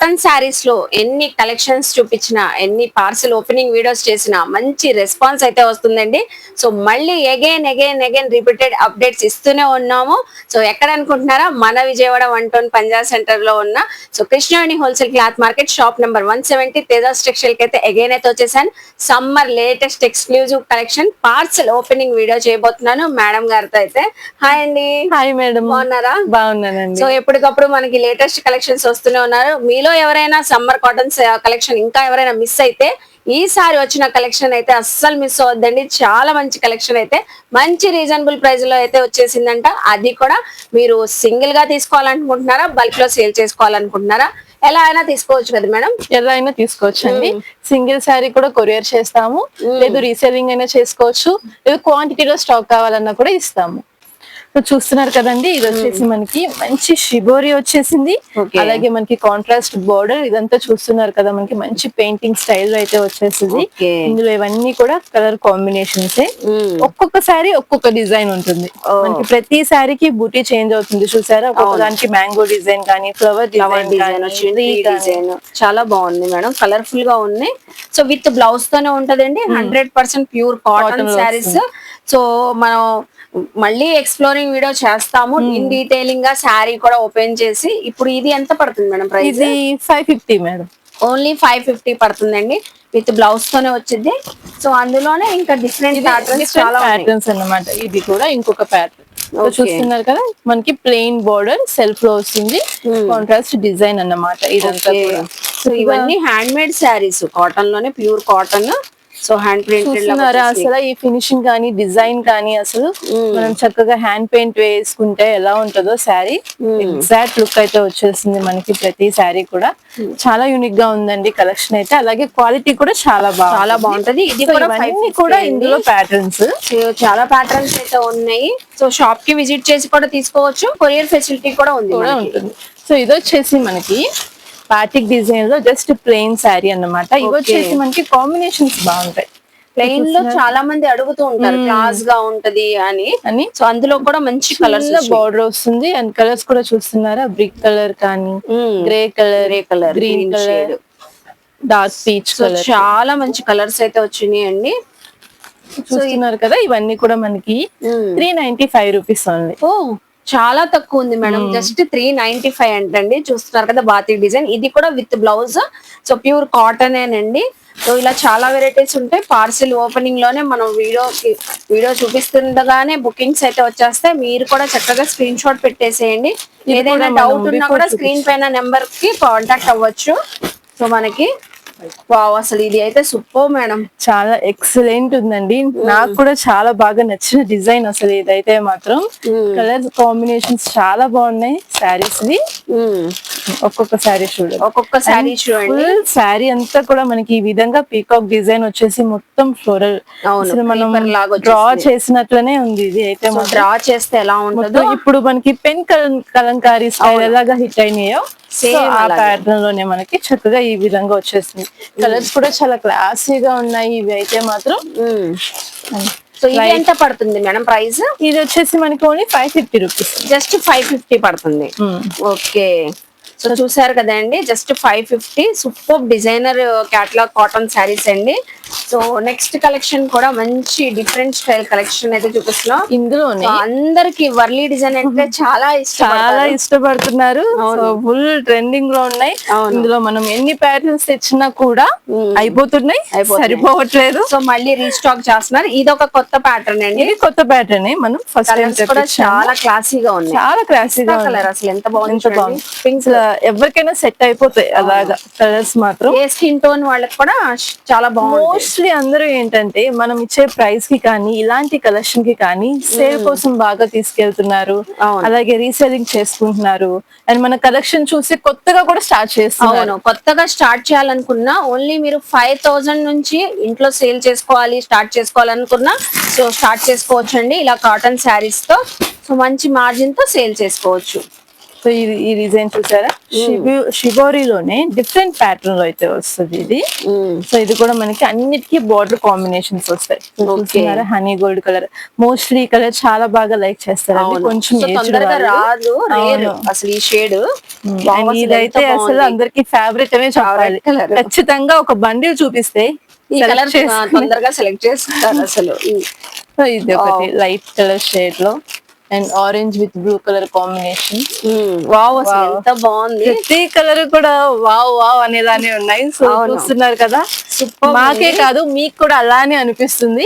Cotton saris లో ఎన్ని collections చూపించినా, ఎన్ని పార్సల్ ఓపెనింగ్ వీడియోస్ చేసినా మంచి రెస్పాన్స్ అయితే వస్తుందండి. సో మళ్ళీ అగైన్ రిపీటెడ్ అప్డేట్స్ ఇస్తూనే ఉన్నాము. సో ఎక్కడ అనుకుంటున్నారా, మన విజయవాడ 1 పంజాబ్ సెంటర్ లో ఉన్న so Krishnaveni wholesale cloth market shop number 170 Tejas textile కి అయితే అగైన్ అయితే వచ్చేసాను. Summer latest exclusive collection parcel opening video చేయబోతున్నాను మేడం గారితో అయితే. హాయ్ అండి. Hi madam. బాగున్నారా? బాగున్నానండి. సో ఎప్పటికప్పుడు మనకి లేటెస్ట్ కలెక్షన్స్ వస్తూనే ఉన్నారు. మీలో ఎవరైనా సమ్మర్ కాటన్ కలెక్షన్ ఇంకా ఎవరైనా మిస్ అయితే ఈసారి వచ్చిన కలెక్షన్ అయితే అస్సలు మిస్ అవద్దండి. చాలా మంచి కలెక్షన్ అయితే మంచి రీజనబుల్ ప్రైస్ లో అయితే వచ్చేసిందంట. అది కూడా మీరు సింగిల్ గా తీసుకోవాలనుకుంటున్నారా, బల్క్ లో సేల్ చేసుకోవాలనుకుంటున్నారా, ఎలా అయినా తీసుకోవచ్చు కదా మేడం? ఎలా అయినా తీసుకోవచ్చు అండి. సింగిల్ శారీ కూడా కొరియర్ చేస్తాము, లేదు రీసేలింగ్ అయినా చేసుకోవచ్చు, లేదు క్వాంటిటీలో స్టాక్ కావాలన్నా కూడా ఇస్తాము. చూస్తున్నారు కదండి, ఇది వచ్చేసి మనకి మంచి షిబోరి వచ్చేసింది. అలాగే మనకి కాంట్రాస్ట్ బోర్డర్ ఇదంతా చూస్తున్నారు కదా, మనకి మంచి పెయింటింగ్ స్టైల్ అయితే వచ్చేసింది. ఇందులో ఇవన్నీ కూడా కలర్ కాంబినేషన్స్. ఒక్కొక్క శారీ ఒక్కొక్క డిజైన్ ఉంటుంది. మనకి ప్రతి శారీకి బూటీ చేంజ్ అవుతుంది. చూసారా, ఒక్కొక్క దానికి మ్యాంగో డిజైన్ కానీ, ఫ్లవర్ డిజైన్ చాలా బాగుంది మేడం. కలర్ఫుల్ గా ఉన్నాయి. సో విత్ బ్లౌజ్ తోనే ఉంటదండి. 100% ప్యూర్ కాటన్ శారీస్. సో మనం మళ్ళీ ఎక్స్ప్లోరింగ్ వీడియో చేస్తాము ఇన్ డీటెయిలింగ్ గా శారీ కూడా ఓపెన్ చేసి. ఇప్పుడు ఇది ఎంత పడుతుంది మేడం ప్రైస్? ఇది 550 మేడం. ఓన్లీ 550 పడుతుందండి. విత్ బ్లౌజ్ తోనే వచ్చింది. సో అందులోనే ఇంకా డిఫరెంట్ ప్యాటర్న్స్ అన్నమాట. ఇది కూడా ఇంకొక ప్యాటర్న్ చూస్తున్నారు కదా, మనకి ప్లెయిన్ బోర్డర్ సెల్ఫ్ లో వస్తుంది, కాంట్రాస్ట్ డిజైన్ అన్నమాట ఇదంతా కూడా. సో ఇవన్నీ హ్యాండ్ మేడ్ శారీస్, కాటన్ లోనే pure cotton. So hand printed అసలు ఈ ఫినిషింగ్ కానీ డిజైన్ కానీ అసలు మనం చక్కగా హ్యాండ్ పెయింట్ వేసుకుంటే ఎలా ఉంటుందో శారీ ఎగ్జాక్ట్ లుక్ అయితే వచ్చేసింది మనకి. ప్రతి శారీ కూడా చాలా యూనిక్ గా ఉందండి కలెక్షన్ అయితే. అలాగే క్వాలిటీ కూడా చాలా బాగుంటది. ఇది కూడా ఇందులో ప్యాటర్న్స్ చాలా ప్యాటర్న్స్ అయితే ఉన్నాయి. సో షాప్ కి విజిట్ చేసి కూడా తీసుకోవచ్చు. కొరియర్ ఫెసిలిటీ కూడా ఉంటుంది. సో ఇది వచ్చేసి మనకి పాటిక్ డిజైన్ లో జస్ట్ ప్లెయిన్ శారీ అన్నమాట. ఇవి వచ్చేసి మనకి కాంబినేషన్స్ బాగుంటాయి. ప్లెయిన్ లో చాలా మంది అడుగుతూ ఉంటారు క్లాస్ గా ఉంటది అని. సో అందులో కూడా మంచి కలర్స్ బోర్డర్ వస్తుంది. అండ్ కలర్స్ కూడా చూస్తున్నారా, బ్రిక్ కలర్ కానీ, grey colour, green colour, dark peach colour, చాలా మంచి కలర్స్ అయితే వచ్చినాయి అండి. చూస్తున్నారు కదా, ఇవన్నీ కూడా మనకి 395 రూపీస్ ఓన్లీ. చాలా తక్కువ ఉంది మేడం. జస్ట్ 395 అంటండి. చూస్తున్నారు కదా బాతిక్ డిజైన్. ఇది కూడా with blouse. So pure cotton ఏనండి. సో ఇలా చాలా వెరైటీస్ ఉంటాయి. పార్సిల్ ఓపెనింగ్ లోనే మనం వీడియో చూపిస్తుండగానే బుకింగ్స్ అయితే వచ్చేస్తాయి. మీరు కూడా చక్కగా స్క్రీన్ షాట్ పెట్టేసేయండి. ఏదైనా డౌట్ ఉన్నా కూడా స్క్రీన్ పైన నెంబర్ కి కాంటాక్ట్ అవ్వచ్చు. సో మనకి వావ్, అసలు ఇది అయితే సూపర్ మేడం. చాలా ఎక్సలెంట్ ఉందండి. నాకు కూడా చాలా బాగా నచ్చిన డిజైన్ అసలు ఇదైతే మాత్రం. కలర్ కాంబినేషన్స్ చాలా బాగున్నాయి శారీస్ వి. ఒక్కొక్క శారీ చూడండి. శారీ అంతా కూడా మనకి ఈ విధంగా పీకాక్ డిజైన్ వచ్చేసి మొత్తం ఫ్లోరల్ మనం డ్రా చేసినట్లనే ఉంది. ఇది అయితే డ్రా చేస్తే ఎలా ఉంటుందో, ఇప్పుడు మనకి పెన్ కలంకారీ స్టైల్ ఎలాగా హిట్ అయినాయో ఆ ప్యాటర్న్ లోనే మనకి చక్కగా ఈ విధంగా వచ్చేసింది. కలర్స్ కూడా చాలా క్లాసీగా ఉన్నాయి ఇవి అయితే మాత్రం. సో ఇది ఎంత పడుతుంది మేడం ప్రైస్? ఇది వచ్చేసి మనకి ఓన్లీ 550 రూపీస్. జస్ట్ 550 పడుతుంది. ఓకే. సో చూసారు కదండి, just 550. Super designer catalogue cotton saris అండి. సో నెక్స్ట్ కలెక్షన్ కూడా మంచి డిఫరెంట్ స్టైల్ కలెక్షన్ అయితే చూపిస్తున్నాం. ఇందులో అందరికి వర్లీ డిజైన్ అంటే చాలా ఇష్టపడుతున్నారు. ఫుల్ ట్రెండింగ్ లో ఉన్నాయి. ఇందులో మనం ఎన్ని ప్యాటర్న్స్ తెచ్చినా కూడా అయిపోతున్నాయి, సరిపోవట్లేదు. సో మళ్ళీ రీస్టాక్ చేస్తున్నారు. ఇది ఒక కొత్త ప్యాటర్న్ అండి. ఇది కొత్త ప్యాటర్న్ మనం ఫస్ట్ టైం కూడా చాలా క్లాసీగా ఉంది. చాలా క్లాసీగా కలర్ అసలు ఎంత బాగుంది. పింక్ ఎవరికైనా సెట్ అయిపోతాయి అలాగా కలర్స్ మాత్రం. ఏ స్కిన్ టోన్ వాళ్ళకి కూడా చాలా బాగుంది. మోస్ట్లీ అందరూ ఏంటంటే మనం ఇచ్చే ప్రైస్ కి కానీ, ఇలాంటి కలెక్షన్ కి కానీ సేల్ కోసం బాగా తీసుకెళ్తున్నారు. అలాగే రీసెల్లింగ్ చేసుకుంటున్నారు. అండ్ మన కలెక్షన్ చూసి కొత్తగా కూడా స్టార్ట్ చేస్తున్నారు. కొత్తగా స్టార్ట్ చేయాలనుకున్నా ఓన్లీ మీరు 5000 నుంచి ఇంట్లో సేల్ స్టార్ట్ చేసుకోవాలనుకున్నా సో స్టార్ట్ చేసుకోవచ్చు అండి. ఇలా కాటన్ శారీస్ తో సో మంచి మార్జిన్ తో సేల్ చేసుకోవచ్చు. సో ఈ డిజైన్ చూసారా, షిబోరిలోనే డిఫరెంట్ ప్యాటర్న్ లో అయితే వస్తుంది ఇది. సో ఇది కూడా మనకి అన్నిటికీ బార్డర్ కాంబినేషన్స్ వస్తాయి. చూస్తున్నారా, హనీ గోల్డ్ కలర్, మోస్ట్లీ ఈ కలర్ చాలా బాగా లైక్ చేస్తారండి. కొంచెం తొందరగా రాదు అసలు ఈ షేడ్. ఇదైతే అసలు అందరికి ఫేవరెట్ అనే చెప్పాలి. ఖచ్చితంగా ఒక బండిల్ చూపిస్తే ఈ కలర్ తొందరగా సెలెక్ట్ చేస్తారు అసలు. సో ఇది ఒకటి లైట్ కలర్ షేడ్ లో and orange with blue colour combination. Wow, అసలు ఎంత బాగుంది. ప్రతి కలర్ కూడా వావ్ వావ్ అనేలానే ఉన్నాయి. సో చూస్తున్నారు కదా, మాకే కాదు మీకు కూడా అలానే అనిపిస్తుంది.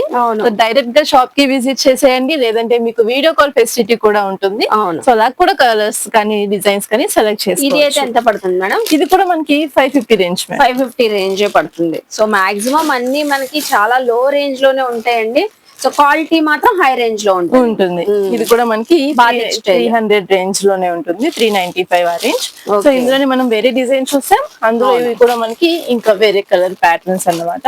డైరెక్ట్ గా షాప్ కి విజిట్ చేసేయండి, లేదంటే మీకు వీడియో కాల్ ఫెసిలిటీ కూడా ఉంటుంది. సో అలా కూడా కలర్స్ కానీ డిజైన్స్ కానీ సెలెక్ట్ చేసుకోవచ్చు. ఇది అయితే ఎంత పడుతుంది మేడం? ఇది కూడా మనకి 550 రేంజ్. 550 రేంజ్ పడుతుంది. సో మాక్సిమం అన్ని మనకి చాలా లో రేంజ్ లోనే ఉంటాయండి. సో క్వాలిటీ మాత్రం హై రేంజ్ లో ఉంటుంది. ఇది కూడా మనకి 300 రేంజ్ లోనే ఉంటుంది, 395 ఆ రేంజ్. సో ఇందులోనే మనం వేరే డిజైన్ చూసాం, అందులో ఇవి కూడా మనకి ఇంకా వేరే కలర్ ప్యాటర్న్స్ అన్నమాట.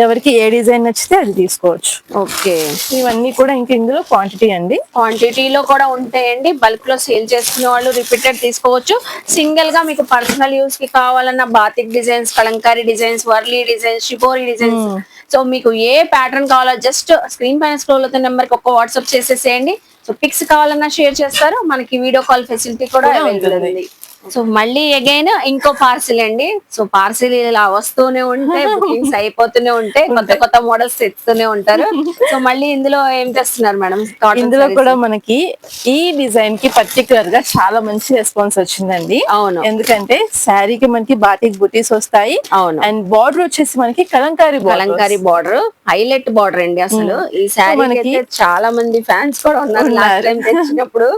ఎవరికి ఏ డిజైన్ నచ్చితే అది తీసుకోవచ్చు. ఓకే, ఇవన్నీ కూడా ఇంకా ఇందులో క్వాంటిటీ అండి, క్వాంటిటీలో కూడా ఉంటాయండి. బల్క్ లో సేల్ చేసుకునే వాళ్ళు రిపీటెడ్ తీసుకోవచ్చు. సింగిల్ గా మీకు పర్సనల్ యూస్ కి కావాలన్నా batik designs, Kalamkari designs, Warli designs, shibori designs, so మీకు ఏ ప్యాటర్న్ కావాలో జస్ట్ స్క్రీన్ పైన స్క్రోల్ అవుతున్న నెంబర్ కి ఒక వాట్సాప్ చేసేసేయండి. సో పిక్స్ కావాలన్నా షేర్ చేస్తారు. మనకి వీడియో కాల్ ఫెసిలిటీ కూడా అవైలబుల్ ఉంది. సో మళ్ళీ అగైన్ ఇంకో పార్సిల్ అండి. సో పార్సిల్ ఇలా వస్తూనే ఉంటాయి, బుకింగ్స్ అయిపోతూనే ఉంటాయి, కొత్త కొత్త మోడల్స్ తెస్తూనే ఉంటారు. సో మళ్ళీ ఇందులో ఏం తెస్తున్నారు మేడం? ఇందులో కూడా మనకి ఈ డిజైన్ కి పర్టికులర్ గా చాలా మంచి రెస్పాన్స్ వచ్చిందండి. అవును, ఎందుకంటే శారీకి మనకి బాటిక్ బుటీస్ వస్తాయి. అవును, అండ్ బార్డర్ వచ్చేసి మనకి కలంకారీ బార్డర్, హైలైట్ బార్డర్ అండి. అసలు ఈ శారీ మనకి చాలా మంది ఫ్యాన్స్ కూడా ఉన్నారు. లాస్ట్ టైం తెచ్చినప్పుడు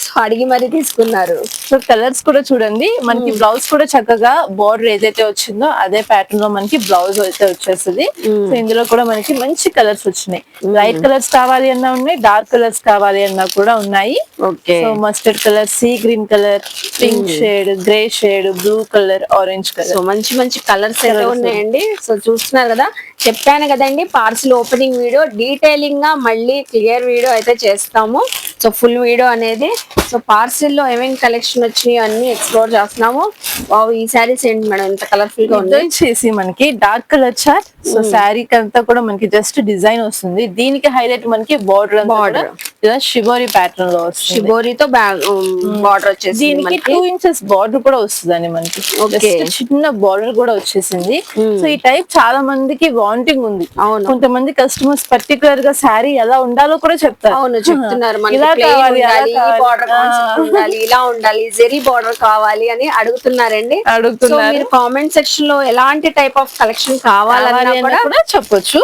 సో అడిగి మరీ తీసుకున్నారు. సో కలర్స్ కూడా చూడండి, మనకి బ్లౌజ్ కూడా చక్కగా బార్డర్ ఏదైతే వచ్చిందో అదే ప్యాటర్న్ లో మనకి బ్లౌజ్ అయితే వచ్చేస్తుంది. సో ఇందులో కూడా మనకి మంచి కలర్స్ వచ్చినాయి. లైట్ కలర్స్ కావాలి అన్నా ఉన్నాయి, డార్క్ కలర్స్ కావాలి అన్నా కూడా ఉన్నాయి. So mustard colour, sea green colour, pink shade, grey shade, blue colour, orange colour, so మంచి మంచి కలర్స్ అయితే ఉన్నాయండి. సో చూస్తున్నారు కదా, చెప్పాను కదండి పార్సిల్ ఓపెనింగ్ వీడియో డీటెయిలింగ్ గా మళ్ళీ క్లియర్ వీడియో అయితే చేస్తాము. సో ఫుల్ వీడియో అనేది. సో పార్సిల్ లో ఏమేమి కలెక్షన్ వచ్చినాయి అన్ని ఎక్స్ప్లోర్ చేస్తున్నాము. ఈ శారీస్ ఏంటి మేడం ఎంత కలర్ఫుల్ గా ఉంది చేసి మనకి dark colour chart. So sari అంతా కూడా మనకి జస్ట్ డిజైన్ వస్తుంది. దీనికి హైలైట్ మనకి బార్డర్ షిబోరి ప్యాటర్న్ లో వస్తుంది. షిబోరితో బార్డర్ వచ్చేసి దీనికి 2 ఇంచెస్ బార్డర్ కూడా వస్తుందండి మనకి. చిన్న బార్డర్ కూడా వచ్చేసింది. సో ఈ టైప్ చాలా మందికి వాంటింగ్ ఉంది. కొంతమంది కస్టమర్స్ పర్టికులర్ గా శారీ ఎలా ఉండాలో కూడా చెప్తారు. అవును, చెప్తున్నారు. ఇలా కావాలి, ఇలా ఉండాలి, జెరీ బార్డర్ కావాలి అని అడుగుతున్నారండి. మీరు కామెంట్ సెక్షన్ లో ఎలాంటి టైప్ ఆఫ్ కలెక్షన్ కావాలన్నా కూడా చెప్పొచ్చు.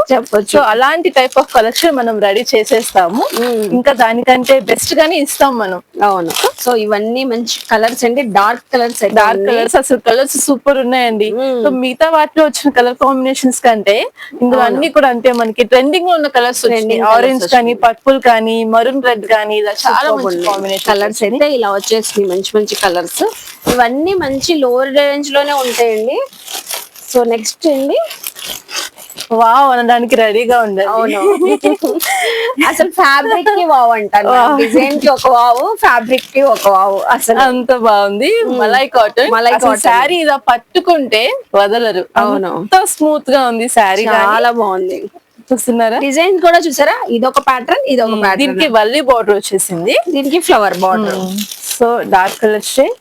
సో అలాంటి టైప్ ఆఫ్ కలెక్షన్ మనం రెడీ చేసేస్తాము. ఇంకా దానికంటే బెస్ట్ గానీ ఇస్తాం మనం. అవును, సో ఇవన్నీ మంచి కలర్స్ అండి, డార్క్ కలర్స్. అసలు కలర్స్ సూపర్ ఉన్నాయండి. సో మిగతా వాటిలో వచ్చిన కలర్ కాంబినేషన్స్ కంటే ఇందులో అన్ని కూడా అంతే మనకి ట్రెండింగ్ లో ఉన్న కలర్స్, ఆరెంజ్ కానీ, పర్పుల్ కానీ, మరూన్ రెడ్ కానీ, ఇలా చాలా మంచి కాంబినేషన్ కలర్స్ అయితే ఇలా వచ్చేసి మంచి మంచి కలర్స్. ఇవన్నీ మంచి లోవర్ రేంజ్ లోనే ఉంటాయండి. సో నెక్స్ట్ అండి, వావ్ అనడానికి రెడీగా ఉండాలి. అవును, అసలు ఫ్యాబ్రిక్ కి వావ్ అంటారు, డిజైన్ కి ఒక వావ్, ఫ్యాబ్రిక్ కి ఒక వావ్. అసలు అంత బాగుంది. మలై కాటన్ శారీ ఇలా పట్టుకుంటే వదలరు. అవును, అంత స్మూత్ గా ఉంది శారీ, చాలా బాగుంది. చూస్తున్నారా, డిజైన్ కూడా చూసారా, ఇదొక ప్యాటర్న్, ఇదొక ప్యాటర్న్. దీనికి వల్లి బార్డర్ వచ్చేసింది, దీనికి flower border. So dark colour shade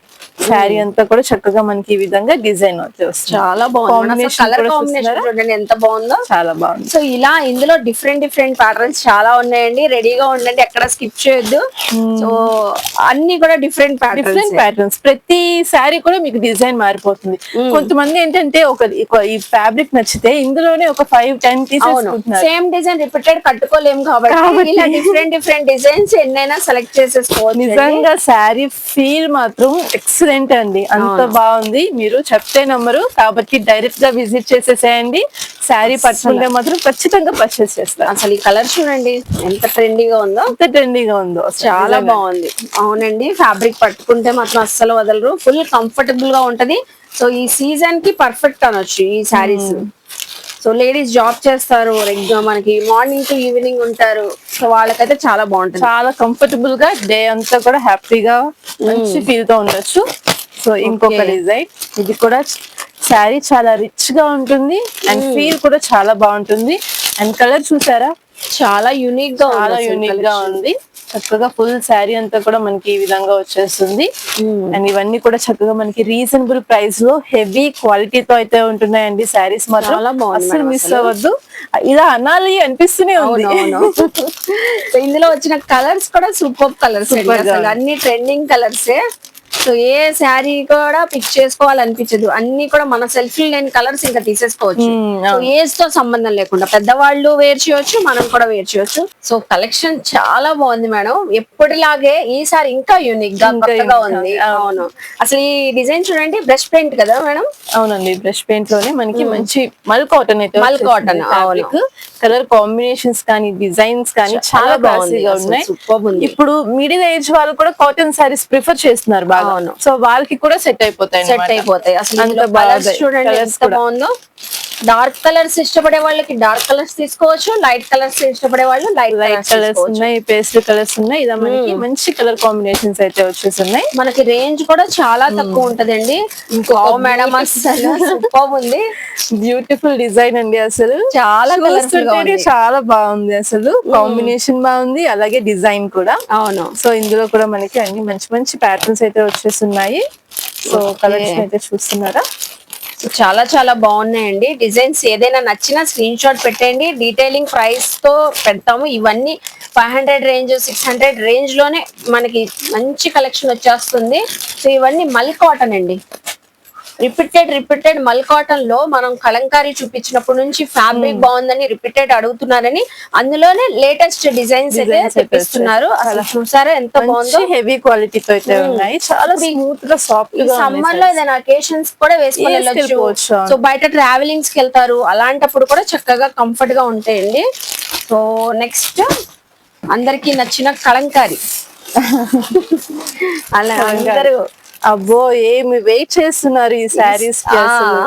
sari అంతా కూడా చక్కగా మనకి ఈ విధంగా డిజైన్ వస్తుంది. చాలా బాగుంది. కలర్ కాంబినేషన్ చూడండి ఎంత బాగుందో, చాలా బాగుంది. సో ఇలా ఇందులో డిఫరెంట్ డిఫరెంట్ ప్యాటర్న్స్ చాలా ఉన్నాయండి. రెడీగా ఉండండి, ఎక్కడ స్కిప్ చేయొద్దు. సో అన్ని కూడా డిఫరెంట్ ప్యాటర్న్స్, ప్రతి శారీ కూడా మీకు డిజైన్ మారిపోతుంది. కొంతమంది ఏంటంటే ఈ ఫ్యాబ్రిక్ నచ్చితే ఇందులోనే ఒక 5-10 పీసెస్ సేమ్ డిజైన్ రిపీటెడ్ కట్టుకోలేము కాబట్టి ఇలా డిఫరెంట్ డిఫరెంట్ డిజైన్స్ ఎన్నైనా సెలెక్ట్ చేసేసుకోవచ్చు. నిజంగా శారీ ఫీల్ మాత్రం ఎక్సలెంట్ అండి, అంత బాగుంది. మీరు చెప్తే నమ్మరు కాబట్టి డైరెక్ట్ గా విజిట్ చేసేసేయండి. శారీ పట్టుకుంటే మాత్రం ఖచ్చితంగా పర్చేస్ చేస్తారు. అసలు ఈ కలర్ చూడండి ఎంత ట్రెండీగా ఉందో, చాలా బాగుంది. అవునండి, ఫ్యాబ్రిక్ పట్టుకుంటే మాత్రం అస్సలు వదలరు, ఫుల్ కంఫర్టబుల్ గా ఉంటది. సో ఈ సీజన్ కి పర్ఫెక్ట్ అనొచ్చు ఈ శారీస్. సో లేడీస్ జాబ్ చేస్తారు, మనకి మార్నింగ్ టు ఈవినింగ్ ఉంటారు, సో వాళ్ళకైతే చాలా బాగుంటుంది. చాలా కంఫర్టబుల్ గా డే అంతా కూడా హ్యాపీగా మంచి ఫీల్ తో ఉండొచ్చు. సో ఇంకొక Okay. డిజైన్, ఇది కూడా శారీ చాలా రిచ్ గా ఉంటుంది అండ్ ఫీల్ కూడా చాలా బాగుంటుంది. అండ్ కలర్ చూసారా, చాలా యూనిక్ గా చాలా యూనిక్ గా ఉంది. చక్కగా ఫుల్ శారీ అంతా కూడా మనకి ఈ విధంగా వచ్చేస్తుంది. అండ్ ఇవన్నీ కూడా చక్కగా మనకి రీజనబుల్ ప్రైస్ లో హెవీ క్వాలిటీతో అయితే ఉంటున్నాయండి. శారీస్ మాత్రం చాలా బాగుంది అస్సలు మేడం మిస్ అసలు. అవ్వద్దు, ఇలా అనాలి అనిపిస్తూనే ఉంది. సో ఇందులో వచ్చిన కలర్స్ కూడా సూపర్ కలర్స్, Super గా ఉంది. అన్ని ట్రెండింగ్ కలర్సే. సో ఏ శారీ కూడా పిక్ చేసుకోవాలనిపించదు, అన్ని కూడా మన సెల్ఫ్ లేని కలర్స్ ఇంకా తీసేసుకోవచ్చు. సో ఏజ్ తో సంబంధం లేకుండా పెద్దవాళ్ళు వేర్ చేయొచ్చు, మనం కూడా వేర్ చేయొచ్చు. సో కలెక్షన్ చాలా బాగుంది మేడం, ఎప్పటిలాగే ఈసారి ఇంకా యూనిక్ గా ఇంకా కొత్తగా unique గా ఉంది. ఉంది. అవును, అసలు ఈ డిజైన్ చూడండి, బ్రష్ పెయింట్ కదా మేడం. అవునండి, బ్రష్ పెయింట్ లోనే మనకి మంచి మల్ కాటన్ అయితే మల్ cotton, అవును. కలర్ కాంబినేషన్స్ కానీ డిజైన్స్ కానీ చాలా బాగుంది, బాగుందిగా అసలు ఉన్నాయి. superb ఉంది. ఇప్పుడు మిడిల్ ఏజ్ వాళ్ళు కూడా కాటన్ సారీస్ ప్రిఫర్ చేస్తున్నారు బాగా. అవును. సో వాళ్ళకి కూడా సెట్ అయిపోతాయి సెట్ అయిపోతాయి. అసలు అంత ఇందులో కలర్స్ బాగుంది. చూడండి Colours ఎంత కూడా. బాగుందో. డార్క్ కలర్స్ ఇష్టపడే వాళ్ళకి డార్క్ కలర్స్ తీసుకోవచ్చు, లైట్ కలర్స్ ఇష్టపడే వాళ్ళు లైట్ లైట్ కలర్స్ కలర్స్ తీసుకోవచ్చు. ఉన్నాయి, పేస్టల్ కలర్స్ ఉన్నాయి. ఇలా మనకి మంచి కలర్ కాంబినేషన్స్ అయితే వచ్చేస్తున్నాయి. మనకి రేంజ్ కూడా చాలా తక్కువ ఉంటదండి. ఇంకో మేడం అసలు సూపర్ ఉంది, బ్యూటిఫుల్ డిజైన్ అండి. అసలు చాలా కలర్ఫుల్ గా చూస్తుంటేనే ఉంది. చాలా బాగుంది. అసలు కాంబినేషన్ బాగుంది, అలాగే డిజైన్ కూడా. అవును. సో ఇందులో కూడా మనకి అన్ని మంచి మంచి ప్యాటర్న్స్ అయితే వచ్చేస్తున్నాయి. సో కలెక్షన్ అయితే చూస్తున్నారా, సో చాలా చాలా బాగున్నాయండి డిజైన్స్. ఏదైనా నచ్చినా స్క్రీన్ షాట్ పెట్టండి, డీటెయిలింగ్ ప్రైస్ తో పెడతాము. ఇవన్నీ 500 రేంజ్ 600 రేంజ్ లోనే మనకి మంచి కలెక్షన్ వచ్చేస్తుంది. సో ఇవన్నీ మల్ కాటన్ అండి, రిపీటెడ్ మల్ కాటన్ లో మనం కలంకారీ చూపించినప్పటి నుంచి ఫ్యాబ్రిక్ బాగుందని రిపీటెడ్ అడుగుతున్నారని అందులోనే లేటెస్ట్ డిజైన్స్ అయితే Designs అయితే తెప్పిస్తున్నారు. అసలు చూసారా ఎంత బాగుందో. మంచి హెవీ క్వాలిటీతో అయితే ఉన్నాయి. చాలా స్మూత్ గా సాఫ్ట్ గా సమ్మర్ లో ఏదైనా అకేషన్స్ కూడా వేసుకొని వెళ్ళొచ్చు. వేసుకెళ్ళిపోవచ్చు. సో బయట ట్రావెలింగ్స్ కి వెళ్తారు, అలాంటప్పుడు కూడా చక్కగా కంఫర్ట్ గా ఉంటాయండి. సో నెక్స్ట్ అందరికి నచ్చిన కలంకారీ. అలా అందరూ అబ్బో ఏమి వెయిట్ చేస్తున్నారు ఈ శారీస్ కి అసలు.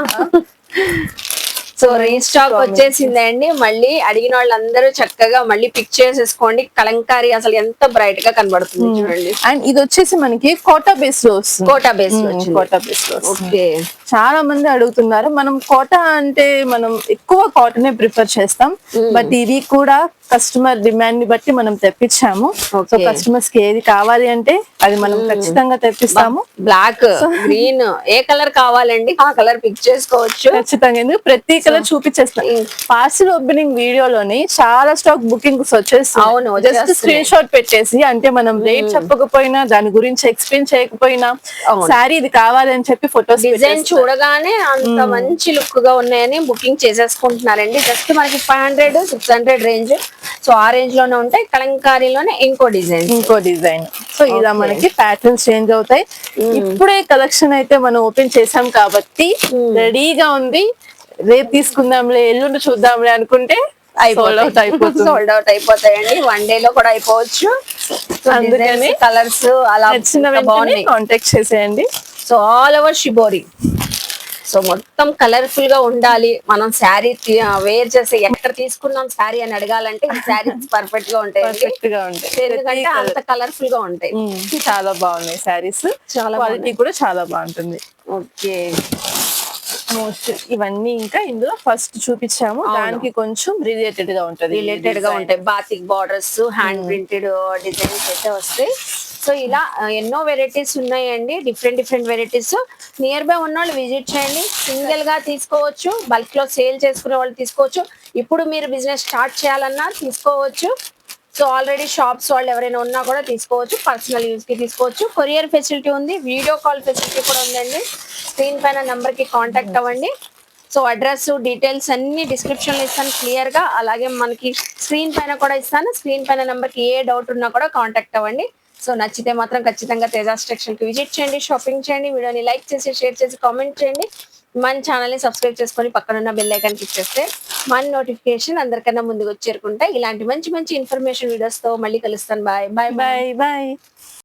సో రీస్టాక్ వచ్చేసింది అండి. మళ్ళీ అడిగిన వాళ్ళందరూ చక్కగా మళ్ళీ పిక్ చేసేసుకోండి. కలంకారీ అసలు ఎంత బ్రైట్ గా కనబడుతుంది చూడండి. అండ్ ఇది వచ్చేసి మనకి కోటా బేస్ లో వస్తుంది. కోటా బేస్ లో వచ్చింది. కోటా బేస్ లో వస్తుంది. ఓకే. చాలా మంది అడుగుతున్నారు. మనం కోటా అంటే మనం ఎక్కువ కాటనే ప్రిఫర్ చేస్తాం, బట్ ఇది కూడా కస్టమర్ డిమాండ్ ని బట్టి మనం తెప్పించాము. So Okay. కస్టమర్స్ కి ఏది కావాలి అంటే అది మనం ఖచ్చితంగా తెప్పిస్తాము. బ్లాక్, గ్రీన్, ఏ కలర్ కావాలండి ఆ కలర్ పిక్ చేసుకోవచ్చు. ఖచ్చితంగా, ఎందుకు ప్రతి కలర్ చూపించేస్తాం. పార్సిల్ ఓపెనింగ్ వీడియోలోని చాలా స్టాక్ బుకింగ్స్ అవును, వచ్చేస్తాయి. జస్ట్ వచ్చేస్తున్నాయి. స్క్రీన్ షాట్ పెట్టేసి, అంటే మనం రేట్ చెప్పకపోయినా దాని గురించి ఎక్స్ప్లెయిన్ చేయకపోయినా అవును. శారీ ఇది కావాలి అని చెప్పి ఫొటోస్ డిజైన్ చూడగానే అంత మంచి లుక్ గా ఉన్నాయని బుకింగ్ చేసేసుకుంటున్నారండి. జస్ట్ మనకి 500 600 రేంజ్, సో ఆ రేంజ్ లోనే ఉంటాయి. కలంకారీలోనే ఇంకో డిజైన్. సో ఇలా Okay. మనకి ప్యాటర్న్స్ చేంజ్ అవుతాయి. ఇప్పుడే కలెక్షన్ అయితే మనం ఓపెన్ చేసాం కాబట్టి రెడీగా ఉంది. రేపు తీసుకుందాంలే, ఎల్లుండి చూద్దాంలే అనుకుంటే సోల్డ్ అవుట్ అయిపోతాయండి. వన్ డే లో కూడా అయిపోవచ్చు. అందుకని కలర్స్ అలా నచ్చిన ఇంకా వెంటనే బాగున్నాయి. కాంటాక్ట్ చేసేయండి. So all over shibori. So మొత్తం కలర్ఫుల్ గా ఉండాలి. మనం శారీ వేర్ చేసి ఎక్కడ తీసుకున్నాం శారీ అని అడగాలంటే ఈ శారీ పర్ఫెక్ట్ గా ఉంటాయి, పర్ఫెక్ట్ గా ఉంటాయి. ఎందుకంటే అంత కలర్ఫుల్ గా ఉంటాయి. చాలా బాగున్నాయి శారీస్, చాలా క్వాలిటీ కూడా చాలా బాగుంటుంది. ఓకే. మోస్ట్ ఇవన్నీ ఇంకా ఇందులో ఫస్ట్ చూపించాము, దానికి కొంచెం రిలేటెడ్ గా ఉంటది. రిలేటెడ్ గా ఉంటాయి. Batik borders, hand printed designs అయితే వస్తాయి. సో ఇలా ఎన్నో వెరైటీస్ ఉన్నాయండి, డిఫరెంట్ వెరైటీస్. నియర్ బై ఉన్న వాళ్ళు విజిట్ చేయండి. సింగిల్ గా తీసుకోవచ్చు, బల్క్ లో సేల్ చేసుకునే వాళ్ళు తీసుకోవచ్చు. ఇప్పుడు మీరు బిజినెస్ స్టార్ట్ చేయాలన్నా తీసుకోవచ్చు. సో ఆల్రెడీ షాప్స్ వాళ్ళు ఎవరైనా ఉన్నా కూడా తీసుకోవచ్చు, పర్సనల్ యూజ్ కి తీసుకోవచ్చు. కొరియర్ ఫెసిలిటీ ఉంది, వీడియో కాల్ ఫెసిలిటీ కూడా ఉందండి. స్క్రీన్ పైన నంబర్ కి కాంటాక్ట్ అవ్వండి. సో అడ్రస్ డీటెయిల్స్ అన్ని డిస్క్రిప్షన్ లో ఇస్తాను క్లియర్ గా, అలాగే మనకి స్క్రీన్ పైన కూడా ఇస్తాను. స్క్రీన్ పైన నంబర్ కి ఏ డౌట్ ఉన్నా కూడా కాంటాక్ట్ అవ్వండి. సో నచ్చితే మాత్రం ఖచ్చితంగా తేజాస్ టెక్స్టైల్ కి విజిట్ చేయండి, షాపింగ్ చేయండి, వీడియోని లైక్ చేసి షేర్ చేసి కామెంట్ చేయండి. మన ఛానల్ ని సబ్స్క్రైబ్ చేసుకొని పక్కనున్న బెల్ ఐకాన్ క్లిక్ చేస్తే మన నోటిఫికేషన్ అందరికన్నా ముందుకు చేరుకుంటాయి. ఇలాంటి మంచి ఇన్ఫర్మేషన్ వీడియోస్ తో మళ్ళీ కలుస్తాను. Bye bye bye bye.